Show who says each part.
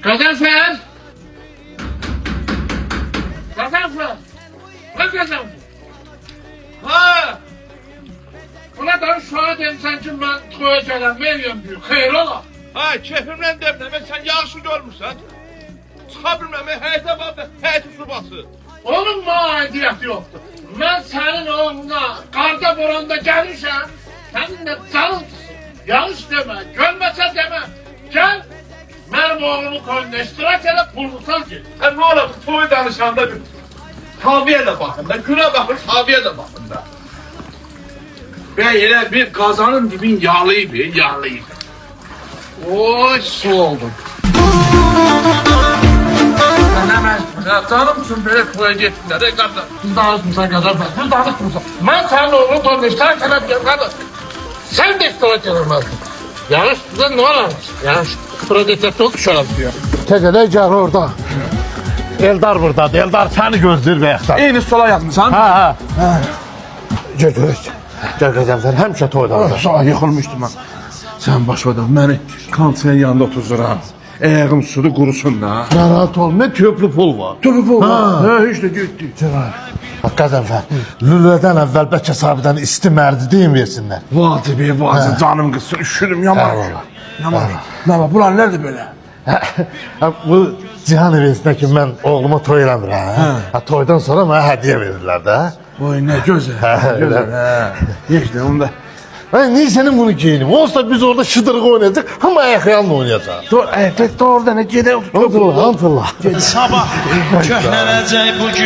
Speaker 1: Gazanfer! Gazanfer! Ne Gazanfer? Ha! Ulan şu an demişsen ki ben toya gelen veriyorum diyor. Hayır ola.
Speaker 2: Ha, keyfimle demleme, sen yağışı görmüşsən. Çıxa bilməmə, həyətə baxdı, həyəti su bası.
Speaker 1: Onun aidiyyəti yoktur. Ben senin oğluna karda boranda gelmişim. Senin de canın tutsun. Yanlış deme, görmese deme. Gel. Benim oğlumu koyunleştirak edip pulmusal gel.
Speaker 2: Sən nə ola, bu toyu danışanda bir tabiyə də baxın da, günə baxın, tabiyə də baxın da. Ben elə bir qazanın dibin yağlıydı, yağlıydı. Oy, su oldum.
Speaker 1: Ya canımsın böyle toya gittiler. Ey kardeş. Siz danışmışsan Gazanfer. Siz danışmışsan. Ben senin oğlunu koyunleştirak edip kardeş. Sen de iştirak edilmezsin. Yanlış ne olur? Yanlış. Prodüksiyonu şöyle diyor.
Speaker 3: Tezədə gəl orada. Eldar buradadır. Eldar səni gözləyir və yaxud.
Speaker 2: Eyni sola yazmışsan.
Speaker 3: Ha. Gəl görək. Gəl Qəzənfər, həmişə toyda.
Speaker 2: Sağ yıxılmışdım mən. Sən başa da məni kanserin yanında otuzduram. Ayağım sudu qurusun da.
Speaker 3: Narahat ol, nə tüplü pul var.
Speaker 2: Tüpü pul
Speaker 3: Ha.
Speaker 2: var. Hə, heç də getdi.
Speaker 3: Bax Qəzənfər, lülədən əvvəl bəlkə sahibədən isti mərdi deyin versinlər.
Speaker 2: Vacibi, vacibi, canım qızsın, üşüdüm, yaman.
Speaker 3: Eyvallah.
Speaker 2: Yaman. Nə var, bular nədir belə?
Speaker 3: Bu Cihan evinsinə ki, mən oğluma toy eləmirəm. Toydan sonra mənə hədiyyə verirlər də.
Speaker 2: Oy, nə gözəl,
Speaker 3: Hə,
Speaker 2: gözəl, hə. Heç də, onda.
Speaker 3: Niyə sənin bunu giyinim? Olsa biz orada şıdırıq oynayacaq, amma ayaqyalınla oynayacaq.
Speaker 2: Dur, pek de orada ne gedək.
Speaker 3: Alhamdulillah.
Speaker 4: Sabah köhnələcək bu gün.